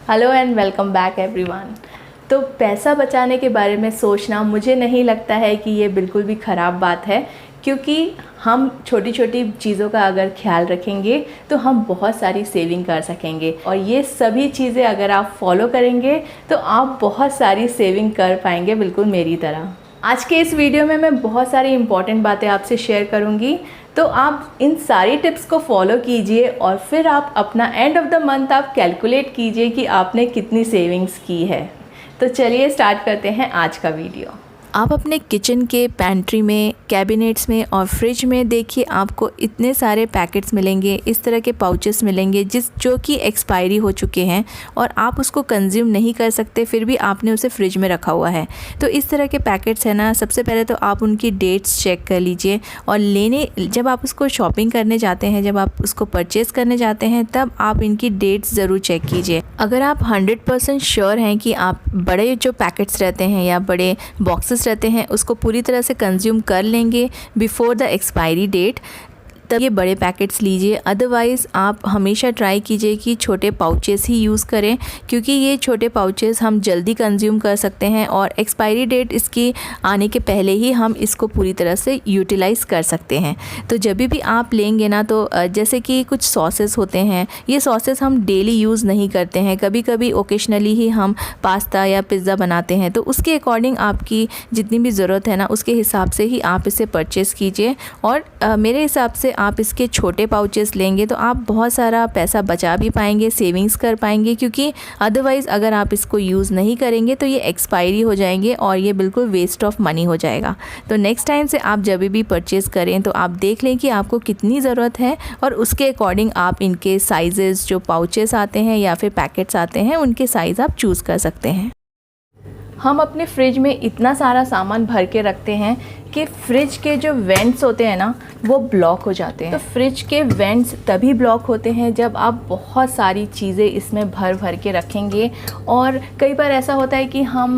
Hello and welcome back everyone. तो पैसा बचाने के बारे में सोचना मुझे नहीं लगता है कि ये बिल्कुल भी ख़राब बात है, क्योंकि हम छोटी छोटी चीज़ों का अगर ख्याल रखेंगे तो हम बहुत सारी सेविंग कर सकेंगे। और ये सभी चीज़ें अगर आप फॉलो करेंगे तो आप बहुत सारी सेविंग कर पाएंगे, बिल्कुल मेरी तरह। आज के इस वीडियो में मैं बहुत सारी इंपॉर्टेंट बातें आपसे शेयर करूंगी, तो आप इन सारी टिप्स को फॉलो कीजिए और फिर आप अपना एंड ऑफ द मंथ आप कैलकुलेट कीजिए कि आपने कितनी सेविंग्स की है। तो चलिए स्टार्ट करते हैं आज का वीडियो। आप अपने किचन के पैंट्री में, कैबिनेट्स में और फ्रिज में देखिए, आपको इतने सारे पैकेट्स मिलेंगे, इस तरह के पाउचेस मिलेंगे जो कि एक्सपायरी हो चुके हैं और आप उसको कंज्यूम नहीं कर सकते, फिर भी आपने उसे फ्रिज में रखा हुआ है। तो इस तरह के पैकेट्स है ना, सबसे पहले तो आप उनकी डेट्स चेक कर लीजिए और जब आप उसको शॉपिंग करने जाते हैं, जब आप उसको परचेज़ करने जाते हैं, तब आप इनकी डेट्स ज़रूर चेक कीजिए। अगर आप 100% श्योर हैं कि आप बड़े जो पैकेट्स रहते हैं या बड़े बॉक्सेस रहते हैं उसको पूरी तरह से कंज्यूम कर लेंगे बिफोर द एक्सपायरी डेट, तब ये बड़े पैकेट्स लीजिए। अदरवाइज़ आप हमेशा ट्राई कीजिए कि छोटे पाउचेस ही यूज़ करें, क्योंकि ये छोटे पाउचेस हम जल्दी कंज्यूम कर सकते हैं और एक्सपायरी डेट इसकी आने के पहले ही हम इसको पूरी तरह से यूटिलाइज़ कर सकते हैं। तो जब भी आप लेंगे ना, तो जैसे कि कुछ सॉसेस होते हैं, ये सॉसेस हम डेली यूज़ नहीं करते हैं, कभी कभी ओकेशनली ही हम पास्ता या पिज़्ज़ा बनाते हैं, तो उसके अकॉर्डिंग आपकी जितनी भी ज़रूरत है ना, उसके हिसाब से ही आप इसे परचेज़ कीजिए। और मेरे हिसाब से आप इसके छोटे पाउचेस लेंगे तो आप बहुत सारा पैसा बचा भी पाएंगे, सेविंग्स कर पाएंगे, क्योंकि अदरवाइज़ अगर आप इसको यूज़ नहीं करेंगे तो ये एक्सपायरी हो जाएंगे और ये बिल्कुल वेस्ट ऑफ मनी हो जाएगा। तो नेक्स्ट टाइम से आप जब भी परचेज़ करें तो आप देख लें कि आपको कितनी ज़रूरत है और उसके अकॉर्डिंग आप इनके साइज़ेस, जो पाउचेस आते हैं या फिर पैकेट्स आते हैं, उनके साइज़ आप चूज़ कर सकते हैं। हम अपने फ्रिज में इतना सारा सामान भर के रखते हैं कि फ्रिज के जो वेंट्स होते हैं ना, वो ब्लॉक हो जाते हैं। तो फ्रिज के वेंट्स तभी ब्लॉक होते हैं जब आप बहुत सारी चीज़ें इसमें भर भर के रखेंगे। और कई बार ऐसा होता है कि हम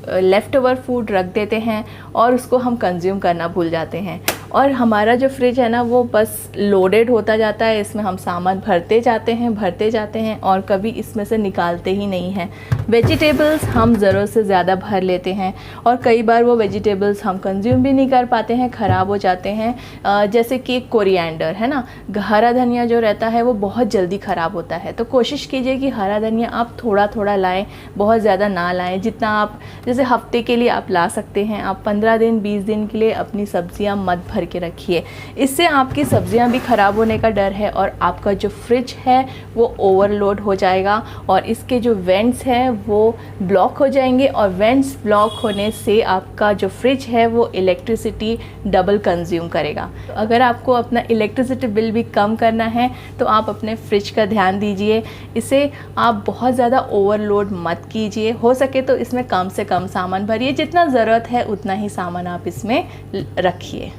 लेफ़्ट ओवर फूड रख देते हैं और उसको हम कंज्यूम करना भूल जाते हैं, और हमारा जो फ्रिज है ना, वो बस लोडेड होता जाता है, इसमें हम सामान भरते जाते हैं और कभी इसमें से निकालते ही नहीं हैं। वेजिटेबल्स हम ज़रूरत से ज़्यादा भर लेते हैं और कई बार वो वेजिटेबल्स हम कंज्यूम भी नहीं कर पाते हैं, ख़राब हो जाते हैं। जैसे कि कोरिएंडर है ना, हरा धनिया जो रहता है वो बहुत जल्दी ख़राब होता है। तो कोशिश कीजिए कि हरा धनिया आप थोड़ा थोड़ा लाएं, बहुत ज़्यादा ना लाएं। जितना आप जैसे हफ्ते के लिए आप ला सकते हैं, आप 15 दिन 20 दिन के लिए अपनी सब्जियां मत भर के रखिए। इससे आपकी सब्जियां भी ख़राब होने का डर है और आपका जो फ्रिज है वो ओवरलोड हो जाएगा और इसके जो वेंट्स हैं वो ब्लॉक हो जाएंगे, और वेंट्स ब्लॉक होने से आपका जो फ्रिज है वो इलेक्ट्रिसिटी डबल कंज्यूम करेगा। अगर आपको अपना इलेक्ट्रिसिटी बिल भी कम करना है तो आप अपने फ्रिज का ध्यान दीजिए, इसे आप बहुत ज़्यादा ओवरलोड मत कीजिए। हो सके तो इसमें कम से कम सामान भरिए, जितना ज़रूरत है उतना ही सामान आप इसमें रखिए।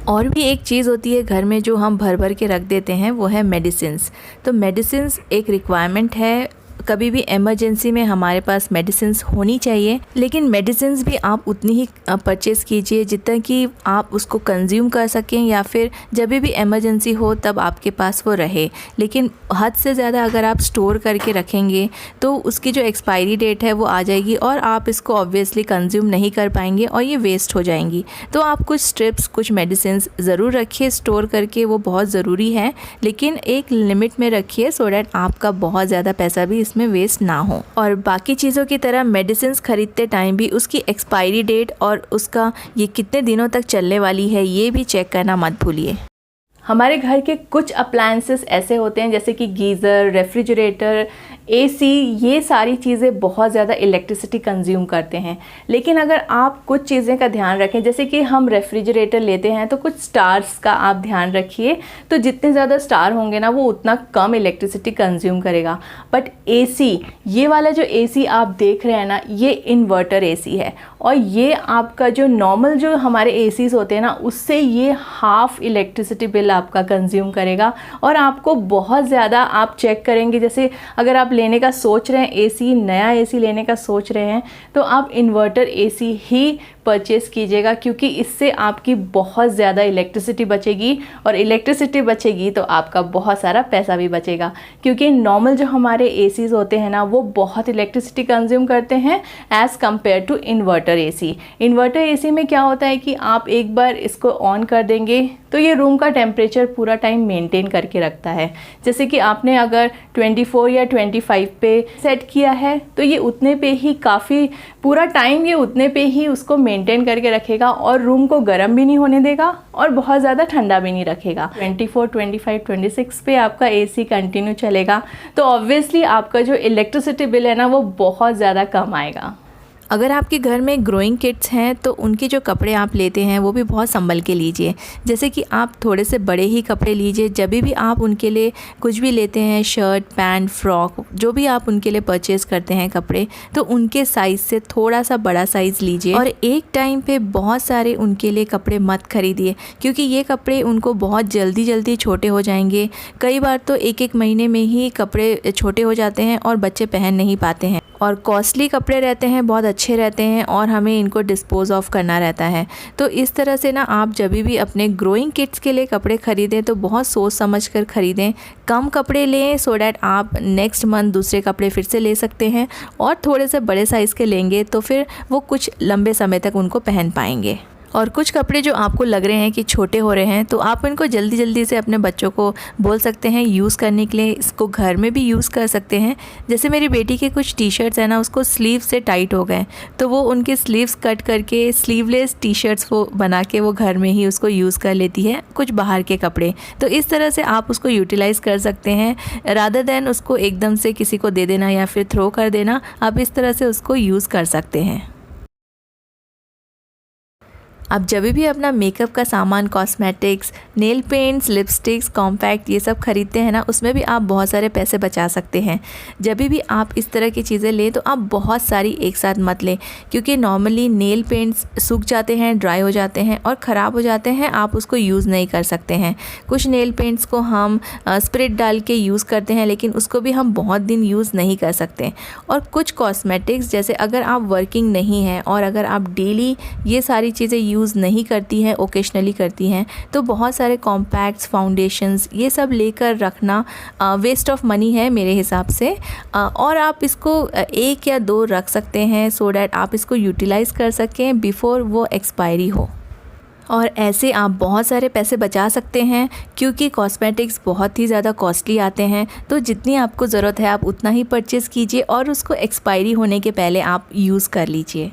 और भी एक चीज़ होती है घर में जो हम भर भर के रख देते हैं, वो है मेडिसिन्स। तो मेडिसिन्स एक रिक्वायरमेंट है, कभी भी इमरजेंसी में हमारे पास मेडिसिन्स होनी चाहिए, लेकिन मेडिसिन्स भी आप उतनी ही परचेज़ कीजिए जितना कि आप उसको कंज्यूम कर सकें, या फिर जब भी इमरजेंसी हो तब आपके पास वो रहे। लेकिन हद से ज़्यादा अगर आप स्टोर करके रखेंगे तो उसकी जो एक्सपायरी डेट है वो आ जाएगी और आप इसको ऑब्वियसली कंज्यूम नहीं कर पाएंगे और ये वेस्ट हो जाएंगी। तो आप कुछ स्ट्रिप्स, कुछ मेडिसिन्स ज़रूर रखिए स्टोर करके, वो बहुत ज़रूरी है, लेकिन एक लिमिट में रखिए सो डैट आपका बहुत ज़्यादा पैसा भी में वेस्ट ना हो। और बाकी चीज़ों की तरह मेडिसिन्स खरीदते टाइम भी उसकी एक्सपायरी डेट और उसका ये कितने दिनों तक चलने वाली है ये भी चेक करना मत भूलिए। हमारे घर के कुछ अप्लायंसेस ऐसे होते हैं जैसे कि गीज़र, रेफ्रिजरेटर, एसी, ये सारी चीज़ें बहुत ज़्यादा इलेक्ट्रिसिटी कंज्यूम करते हैं। लेकिन अगर आप कुछ चीज़ें का ध्यान रखें, जैसे कि हम रेफ्रिजरेटर लेते हैं तो कुछ स्टार्स का आप ध्यान रखिए, तो जितने ज़्यादा स्टार होंगे ना वो उतना कम इलेक्ट्रिसिटी कंज्यूम करेगा। बट एसी, ये वाला जो एसी आप देख रहे हैं ना, ये इन्वर्टर एसी है और ये आपका जो नॉर्मल जो हमारे एसीज होते हैं ना, उससे ये हाफ इलेक्ट्रिसिटी बिल आपका कंज्यूम करेगा। और आपको बहुत ज़्यादा आप चेक करेंगे, जैसे अगर आप आप लेने का सोच रहे हैं एसी, नया एसी लेने का सोच रहे हैं, तो आप इन्वर्टर एसी ही परचेज़ कीजिएगा, क्योंकि इससे आपकी बहुत ज़्यादा इलेक्ट्रिसिटी बचेगी, और इलेक्ट्रिसिटी बचेगी तो आपका बहुत सारा पैसा भी बचेगा। क्योंकि नॉर्मल जो हमारे एसीज़ होते हैं ना, वो बहुत इलेक्ट्रिसिटी कंज्यूम करते हैं as compare to inverter AC. Inverter AC में क्या होता है कि आप एक बार इसको ऑन कर देंगे तो ये रूम का टेम्परेचर पूरा टाइम मेंटेन करके रखता है। जैसे कि आपने अगर 24 या 25 पे सेट किया है तो ये उतने पे ही काफ़ी पूरा टाइम ये उतने पे ही उसको मेंटेन करके रखेगा, और रूम को गर्म भी नहीं होने देगा और बहुत ज़्यादा ठंडा भी नहीं रखेगा। 24, 25, 26 पे आपका एसी कंटिन्यू चलेगा, तो ऑब्वियसली आपका जो इलेक्ट्रिसिटी बिल है ना, वो बहुत ज़्यादा कम आएगा। अगर आपके घर में ग्रोइंग किड्स हैं तो उनके जो कपड़े आप लेते हैं वो भी बहुत संभल के लीजिए। जैसे कि आप थोड़े से बड़े ही कपड़े लीजिए। जब भी आप उनके लिए कुछ भी लेते हैं, शर्ट, पैंट, फ्रॉक, जो भी आप उनके लिए परचेज़ करते हैं कपड़े, तो उनके साइज़ से थोड़ा सा बड़ा साइज़ लीजिए। और एक टाइम पे बहुत सारे उनके लिए कपड़े मत खरीदिए, क्योंकि ये कपड़े उनको बहुत जल्दी छोटे हो जाएंगे। कई बार तो एक महीने में ही कपड़े छोटे हो जाते हैं और बच्चे पहन नहीं पाते हैं, और कॉस्टली कपड़े रहते हैं, बहुत अच्छे रहते हैं, और हमें इनको डिस्पोज ऑफ करना रहता है। तो इस तरह से ना आप जब भी अपने ग्रोइंग किड्स के लिए कपड़े ख़रीदें तो बहुत सोच समझ कर ख़रीदें। कम कपड़े लें सो डैट आप नेक्स्ट मंथ दूसरे कपड़े फिर से ले सकते हैं, और थोड़े से बड़े साइज़ के लेंगे तो फिर वो कुछ लंबे समय तक उनको पहन पाएंगे। और कुछ कपड़े जो आपको लग रहे हैं कि छोटे हो रहे हैं, तो आप इनको जल्दी से अपने बच्चों को बोल सकते हैं यूज़ करने के लिए। इसको घर में भी यूज़ कर सकते हैं। जैसे मेरी बेटी के कुछ टी शर्ट्स हैं ना, उसको स्लीव से टाइट हो गए, तो वो उनके स्लीव्स कट करके स्लीवलेस टी शर्ट्स वो बना के वो घर में ही उसको यूज़ कर लेती है, कुछ बाहर के कपड़े। तो इस तरह से आप उसको यूटिलाइज़ कर सकते हैं, रादर दैन उसको एकदम से किसी को दे देना या फिर थ्रो कर देना। आप इस तरह से उसको यूज़ कर सकते हैं। आप जब भी अपना मेकअप का सामान, cosmetics, nail paints, lipsticks, compact, ये सब ख़रीदते हैं ना, उसमें भी आप बहुत सारे पैसे बचा सकते हैं। जब भी आप इस तरह की चीज़ें लें तो आप बहुत सारी एक साथ मत लें, क्योंकि नॉर्मली नेल पेंट्स सूख जाते हैं, ड्राई हो जाते हैं और ख़राब हो जाते हैं, आप उसको यूज़ नहीं कर सकते हैं। कुछ नेल पेंट्स को हम स्प्रिट डाल के यूज़ करते हैं, लेकिन उसको भी हम बहुत दिन यूज़ नहीं कर सकते। और कुछ कॉस्मेटिक्स, जैसे अगर आप वर्किंग नहीं हैं और अगर आप डेली ये सारी चीज़ें यूज़ नहीं करती हैं, ओकेशनली करती हैं, तो बहुत सारे कॉम्पैक्ट्स, फाउंडेशंस, ये सब लेकर रखना वेस्ट ऑफ मनी है मेरे हिसाब से। और आप इसको 1 या 2 रख सकते हैं सो डैट आप इसको यूटिलाइज़ कर सकें बिफ़ोर वो एक्सपायरी हो। और ऐसे आप बहुत सारे पैसे बचा सकते हैं, क्योंकि कॉस्मेटिक्स बहुत ही ज़्यादा कॉस्टली आते हैं। तो जितनी आपको ज़रूरत है आप उतना ही परचेज़ कीजिए और उसको एक्सपायरी होने के पहले आप यूज़ कर लीजिए।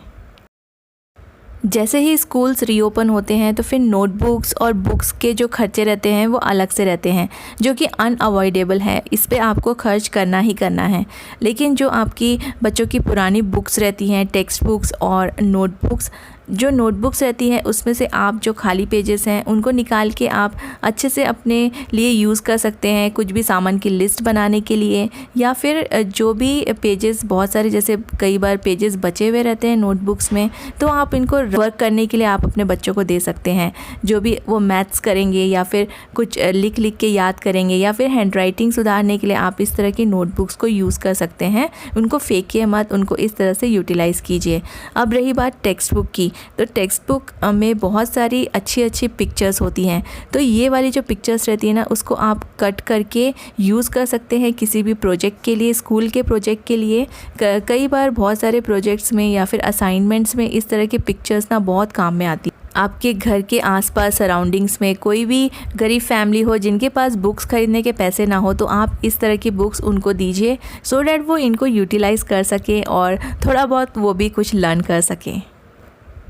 जैसे ही स्कूल्स रीओपन होते हैं तो फिर नोटबुक्स और बुक्स के जो खर्चे रहते हैं वो अलग से रहते हैं, जो कि अनअवॉइडेबल है। इस पे आपको खर्च करना ही करना है। लेकिन जो आपकी बच्चों की पुरानी बुक्स रहती हैं, टेक्स्ट बुक्स और नोटबुक्स, जो नोटबुक्स रहती हैं उसमें से आप जो खाली पेजेस हैं उनको निकाल के आप अच्छे से अपने लिए यूज़ कर सकते हैं, कुछ भी सामान की लिस्ट बनाने के लिए, या फिर जो भी पेजेस, बहुत सारे जैसे कई बार पेजेस बचे हुए रहते हैं नोटबुक्स में, तो आप इनको वर्क करने के लिए आप अपने बच्चों को दे सकते हैं। जो भी वो मैथ्स करेंगे या फिर कुछ लिख के याद करेंगे या फिर हैंडराइटिंग सुधारने के लिए आप इस तरह की नोटबुक्स को यूज़ कर सकते हैं। उनको फेंकिए मत, उनको इस तरह से यूटिलाइज़ कीजिए। अब रही बात टेक्स्ट बुक की, तो टेक्स्ट बुक में बहुत सारी अच्छी पिक्चर्स होती हैं, तो ये वाली जो पिक्चर्स रहती है ना, उसको आप कट करके यूज़ कर सकते हैं किसी भी प्रोजेक्ट के लिए, स्कूल के प्रोजेक्ट के लिए। कई बार बहुत सारे प्रोजेक्ट्स में या फिर असाइनमेंट्स में इस तरह की पिक्चर्स ना बहुत काम में आती है। आपके घर के आसपास सराउंडिंग्स में कोई भी गरीब फैमिली हो जिनके पास बुक्स खरीदने के पैसे ना हो, तो आप इस तरह की बुक्स उनको दीजिए सो डैट वो इनको यूटिलाइज़ कर सकें और थोड़ा बहुत वो भी कुछ लर्न कर सकें।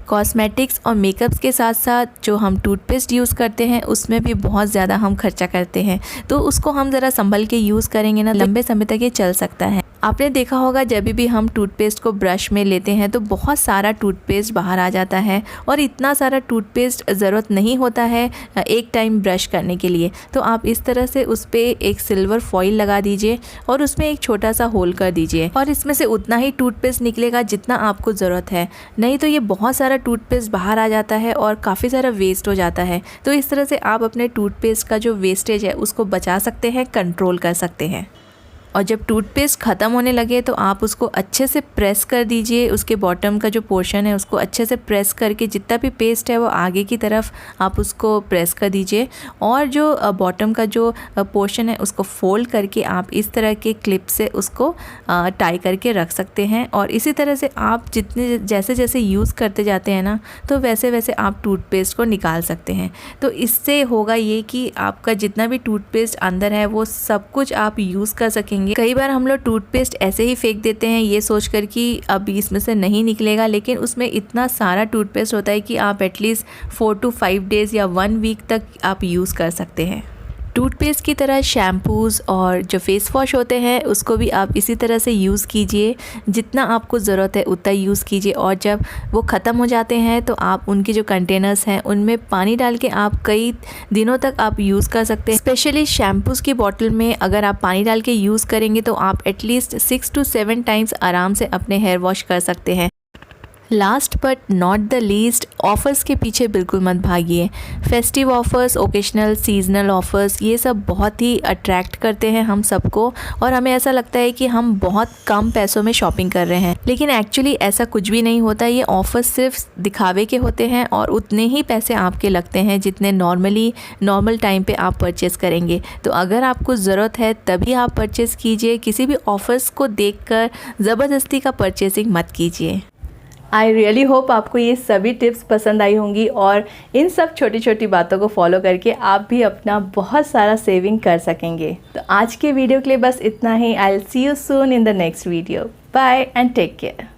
कॉस्मेटिक्स और मेकअप्स के साथ साथ जो हम टूथपेस्ट यूज़ करते हैं उसमें भी बहुत ज़्यादा हम खर्चा करते हैं, तो उसको हम ज़रा संभल के यूज़ करेंगे ना, लंबे समय तक ये चल सकता है। आपने देखा होगा जब भी हम टूथपेस्ट को ब्रश में लेते हैं तो बहुत सारा टूथपेस्ट बाहर आ जाता है, और इतना सारा टूथपेस्ट ज़रूरत नहीं होता है एक टाइम ब्रश करने के लिए। तो आप इस तरह से उस पर एक सिल्वर फॉइल लगा दीजिए और उसमें एक छोटा सा होल कर दीजिए, और इसमें से उतना ही टूथपेस्ट निकलेगा जितना आपको ज़रूरत है। नहीं तो ये बहुत सारा टूथपेस्ट बाहर आ जाता है और काफ़ी सारा वेस्ट हो जाता है। तो इस तरह से आप अपने टूथपेस्ट का जो वेस्टेज है उसको बचा सकते हैं, कंट्रोल कर सकते हैं। और जब टूथपेस्ट ख़त्म होने लगे तो आप उसको अच्छे से प्रेस कर दीजिए, उसके बॉटम का जो पोर्शन है उसको अच्छे से प्रेस करके जितना भी पेस्ट है वो आगे की तरफ आप उसको प्रेस कर दीजिए। और जो बॉटम का जो पोर्शन है उसको फोल्ड करके आप इस तरह के क्लिप से उसको टाई करके रख सकते हैं। और इसी तरह से आप जितने जैसे जैसे यूज़ करते जाते हैं ना, तो वैसे वैसे आप टूथपेस्ट को निकाल सकते हैं। तो इससे होगा ये कि आपका जितना भी टूथपेस्ट अंदर है वो सब कुछ आप यूज़ कर सकेंगे। कई बार हम लोग टूथपेस्ट ऐसे ही फेंक देते हैं ये सोचकर कि अब इसमें से नहीं निकलेगा, लेकिन उसमें इतना सारा टूथपेस्ट होता है कि आप एटलीस्ट 4 to 5 डेज़ या 1 वीक तक आप यूज़ कर सकते हैं। टूथपेस्ट की तरह शैम्पूज़ और जो फेस वॉश होते हैं उसको भी आप इसी तरह से यूज़ कीजिए, जितना आपको ज़रूरत है उतना यूज़ कीजिए। और जब वो ख़त्म हो जाते हैं तो आप उनके जो कंटेनर्स हैं उनमें पानी डाल के आप कई दिनों तक आप यूज़ कर सकते हैं। स्पेशली शैम्पूज़ की बॉटल में अगर आप पानी डाल के यूज़ करेंगे तो आप एटलीस्ट 6 to 7 टाइम्स आराम से अपने हेयर वॉश कर सकते हैं। Last but not the least, offers के पीछे बिल्कुल मत भागिए। Festive offers, occasional, seasonal offers, ये सब बहुत ही अट्रैक्ट करते हैं हम सबको और हमें ऐसा लगता है कि हम बहुत कम पैसों में शॉपिंग कर रहे हैं, लेकिन एक्चुअली ऐसा कुछ भी नहीं होता। ये ऑफ़र्स सिर्फ दिखावे के होते हैं और उतने ही पैसे आपके लगते हैं जितने नॉर्मल टाइम पे आप परचेज़ करेंगे। तो अगर आपको ज़रूरत है तभी आप परचेज़ कीजिए, किसी भी ऑफ़र्स को देखकर ज़बरदस्ती का परचेजिंग मत कीजिए। आई रियली होप आपको ये सभी टिप्स पसंद आई होंगी और इन सब छोटी छोटी बातों को फॉलो करके आप भी अपना बहुत सारा सेविंग कर सकेंगे। तो आज के वीडियो के लिए बस इतना ही। I will see you soon in the next video. Bye and take care.